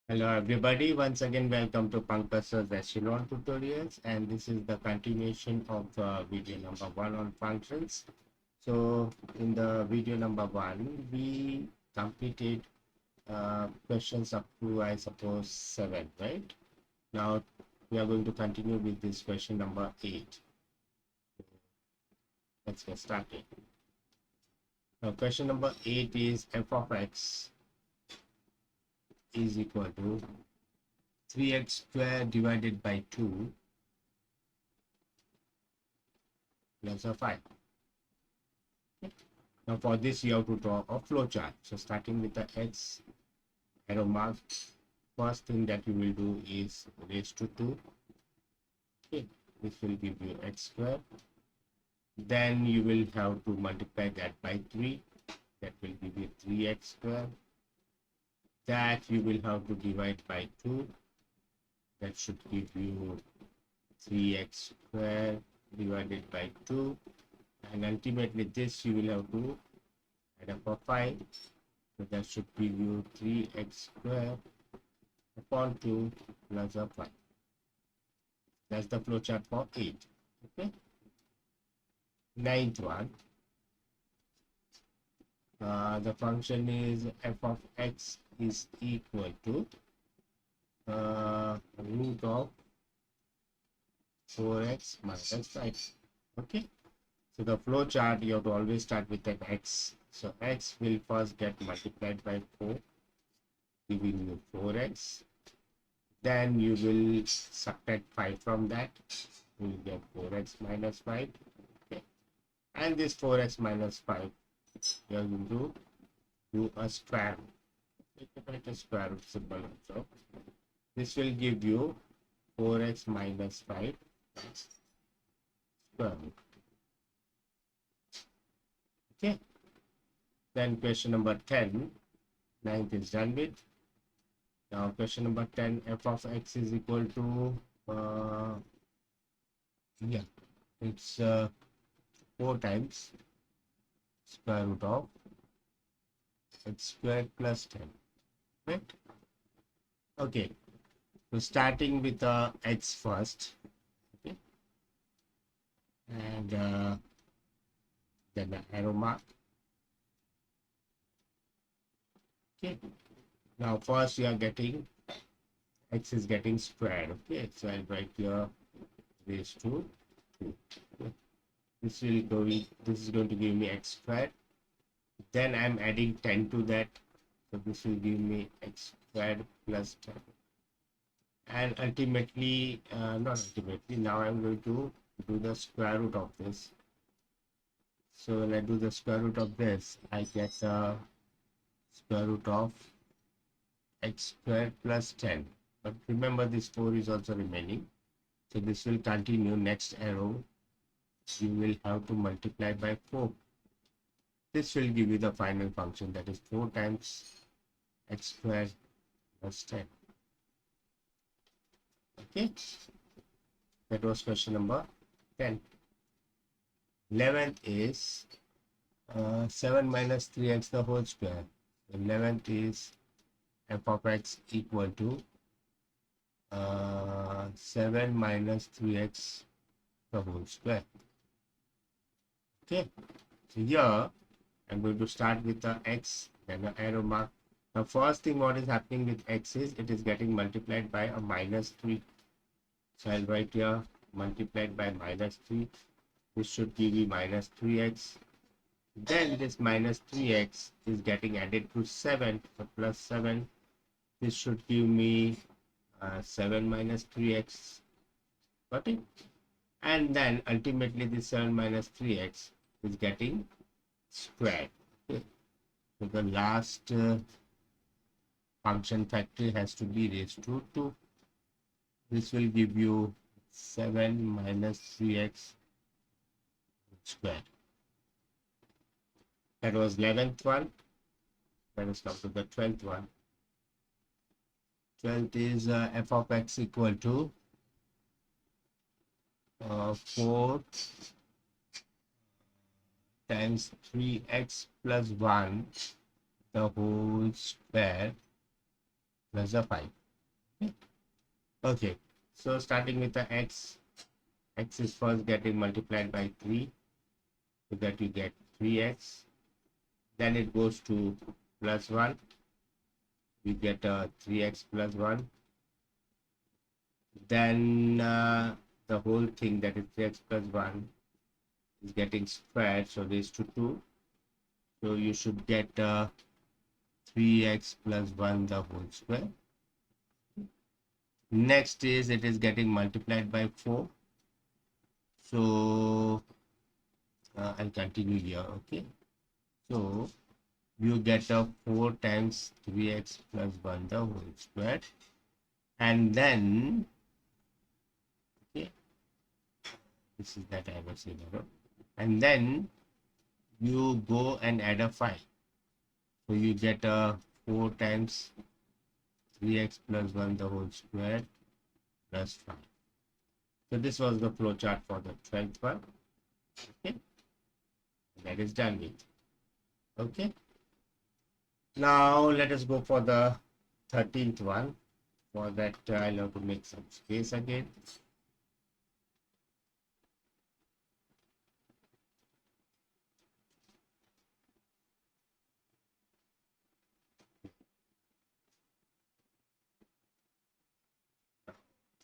Hello everybody, once again welcome to Pankaj Sir's Echelon tutorials, and this is the continuation of the video number 1 on functions. So in the video number 1 we completed questions up to I suppose 7, right? Now we are going to continue with this question number 8. Let's get started. Now question number 8 is f of x is equal to 3x squared divided by 2 plus a 5. Now for this you have to draw a flowchart. So starting with the x arrow mark, first thing that you will do is raise to 2. Okay, this will give you x squared. Then you will have to multiply that by 3. That will give you 3x squared. That you will have to divide by 2. That should give you 3x squared divided by 2. And ultimately this you will have to add up a 5. So that should give you 3x squared upon 2 plus a 5. That's the flowchart for 8. Okay. Ninth one. The function is f of x is equal to root of 4x minus 5. Okay. So the flow chart you have to always start with an x. So x will first get multiplied by 4, giving you 4x. Then you will subtract 5 from that. You will get 4x minus 5. Okay. And this 4x minus 5, you are going to do a square root. Write a square root symbol also. This will give you 4x minus 5 square root. Okay. Then question number 10, ninth is done with. Now question number 10, f of x is equal to, it's 4 times square root of x squared plus 10, right? Okay, so starting with x first, okay, and then the arrow mark. Okay, now first you are getting x is getting squared. Okay, so I'll write here raised to 2. Okay. This is going to give me x squared. Then I'm adding 10 to that, so this will give me x squared plus 10. And ultimately, not ultimately, now I'm going to do the square root of this. So when I do the square root of this, I get the square root of x squared plus 10. But remember, this 4 is also remaining. So this will continue. Next arrow, you will have to multiply by 4. This will give you the final function, that is 4 times x squared plus 10. Okay, that was question number 10. 11th is 7 minus 3x the whole square. 11th is f of x equal to 7 minus 3x the whole square. Okay, so here I'm going to start with the x, then the arrow mark. The first thing what is happening with x is it is getting multiplied by a minus 3. So I'll write here multiplied by minus 3. This should give you minus 3x. Then this minus 3x is getting added to 7. So plus 7. This should give me 7 minus 3x. Got it? And then ultimately this 7 minus 3x is getting squared. Okay. So the last function factor has to be raised to 2. This will give you 7 minus 3x squared. That was 11th one. Let us come to the 12th one. 12th is f of x equal to 4 times 3x plus 1 the whole square plus the 5. Okay. Okay. So starting with the x, x is first getting multiplied by 3, so that you get 3x. Then it goes to plus 1. We get 3x plus 1. Then the whole thing, that is 3x plus 1, is getting squared, so raised to 2. So you should get 3x plus 1 the whole square. Next is it is getting multiplied by 4. So I'll continue here. Okay. So you get a 4 times 3x plus 1 the whole square. And then, okay, this is that I was saying about. And then you go and add a 5. So you get a 4 times 3x plus 1 the whole square plus 5. So this was the flow chart for the 12th one. Okay. That is done with. Okay. Now let us go for the 13th one. For that I'll have to make some space again.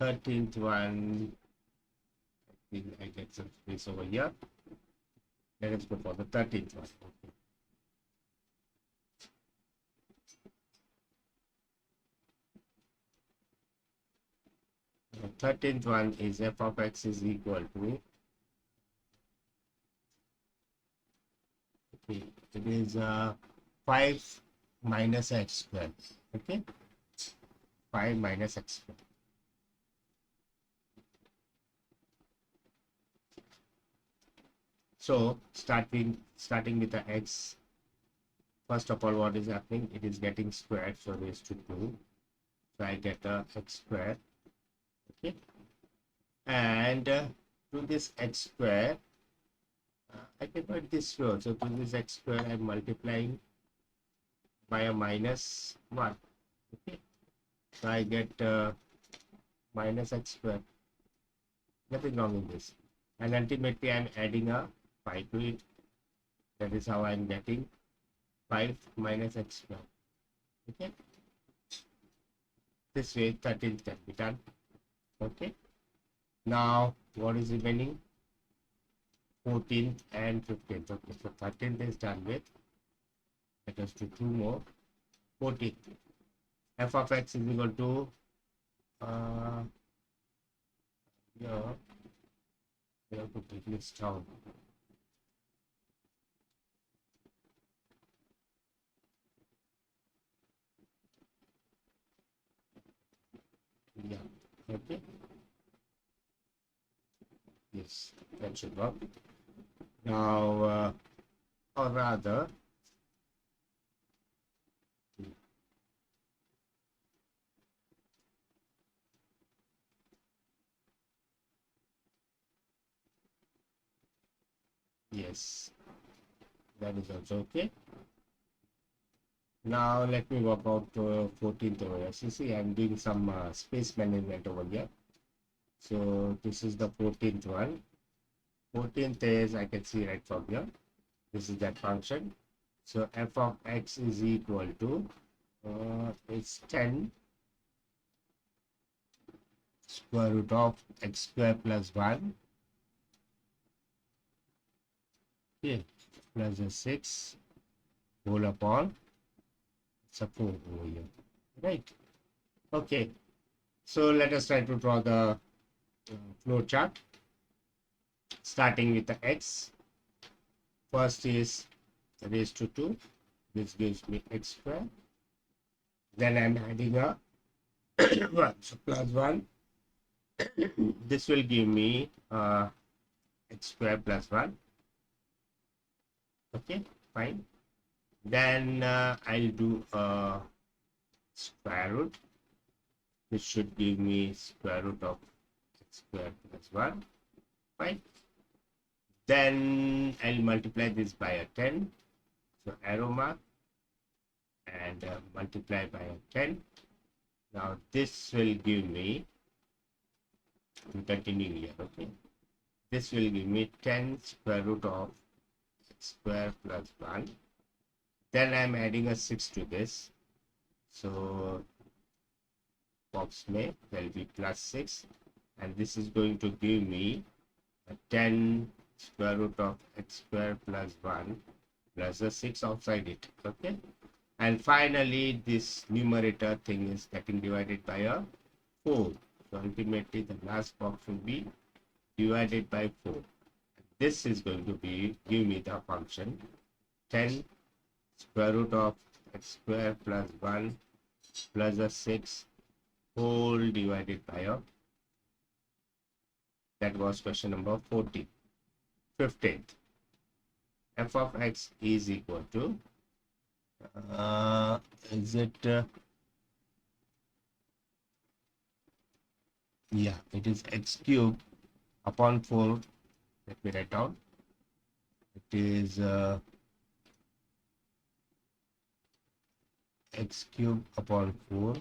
Thirteenth one, I think I get some space over here. Let us go for the 13th one. Okay. The 13th one is f of x is equal to, okay, it is 5 minus x squared. Okay, 5 minus x squared. So starting with the x, first of all, what is happening? It is getting squared, so raised to 2. So I get a x squared. Okay, and to this x square, I can write this row. So to this x square, I'm multiplying by a minus 1. Okay, so I get minus x square. Nothing wrong in this. And ultimately, I'm adding a 5 to it. That is how I'm getting 5 minus x square. Okay, this way 13th can be done. Okay, now what is remaining? 14th and 15th. Okay, so 13th is done with. Let us do 2 more. 14th. F of x is equal to here we have to take this down. Yeah. Okay. Yes, that should work. Now, or rather, yes, that is also okay. Now let me work out 14th over here. So see, I'm doing some space management over here. So this is the 14th one. 14th is, I can see right from here. This is that function. So f of x is equal to, it's 10 square root of x square plus 1. Okay, plus a 6 whole upon, it's a 4 over here. Right. Okay. So let us try to draw the flow chart. Starting with the x. First is raised to 2. This gives me x square. Then I'm adding a 1. So plus 1. This will give me x square plus 1. Okay, fine. Then I'll do a square root. This should give me square root of x square plus 1. Fine. Then I'll multiply this by a 10. So arrow mark and multiply by a 10. Now this will give me, I'm continuing here, okay. This will give me 10 square root of x square plus 1. Then I'm adding a 6 to this. So box may will be plus 6. And this is going to give me a 10 square root of x square plus 1 plus a 6 outside it, okay. And finally this numerator thing is getting divided by a 4. So ultimately the last box will be divided by 4. This is going to be give me the function 10 square root of x square plus 1 plus a 6 whole divided by a, that was question number 14. 15th, f of x is equal to is it yeah, it is x cube upon 4. Let me write down. It is x cube upon 4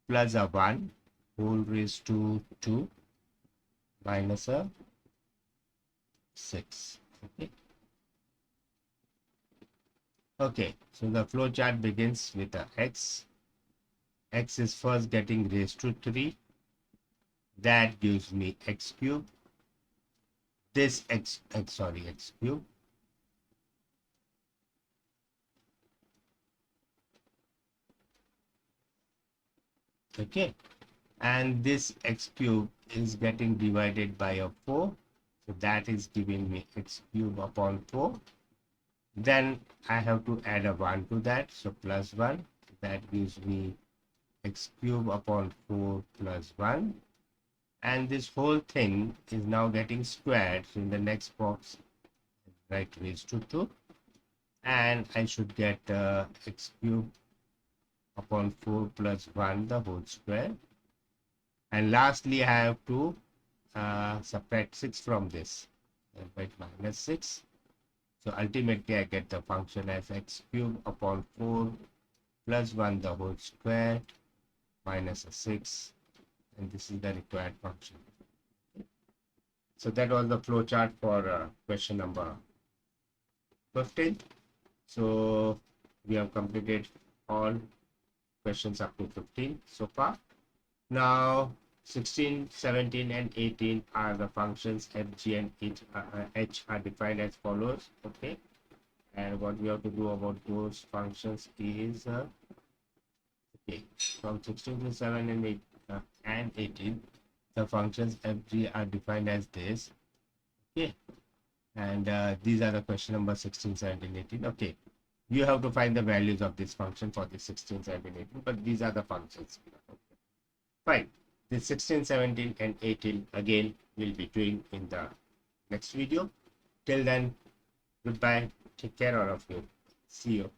plus a 1 whole raised to 2 minus a 6. Okay. Okay, so the flow chart begins with a x. X is first getting raised to 3. That gives me x cube. This x cube. Okay, and this x cube is getting divided by a 4. So that is giving me x cube upon 4. Then I have to add a 1 to that. So plus 1. That gives me x cube upon 4 plus 1. And this whole thing is now getting squared. So in the next box, right, raised to 2. And I should get x cube upon 4 plus 1 the whole square. And lastly, I have to subtract 6 from this. Right, minus 6. So ultimately, I get the function as x cube upon 4 plus 1 the whole square minus a 6. And this is the required function. So that was the flow chart for question number 15. So we have completed all questions up to 15 so far. Now 16, 17 and 18 are the functions f, g and h are defined as follows. Okay, and what we have to do about those functions is okay, from 16 to 7 and 18 the functions f, g are defined as this. Okay, and these are the question number 16, 17, 18. Okay, you have to find the values of this function for the 16, 17, 18, but these are the functions. Okay. Fine. The 16, 17 and 18 again we'll be doing in the next video. Till then, goodbye. Take care all of you. See you.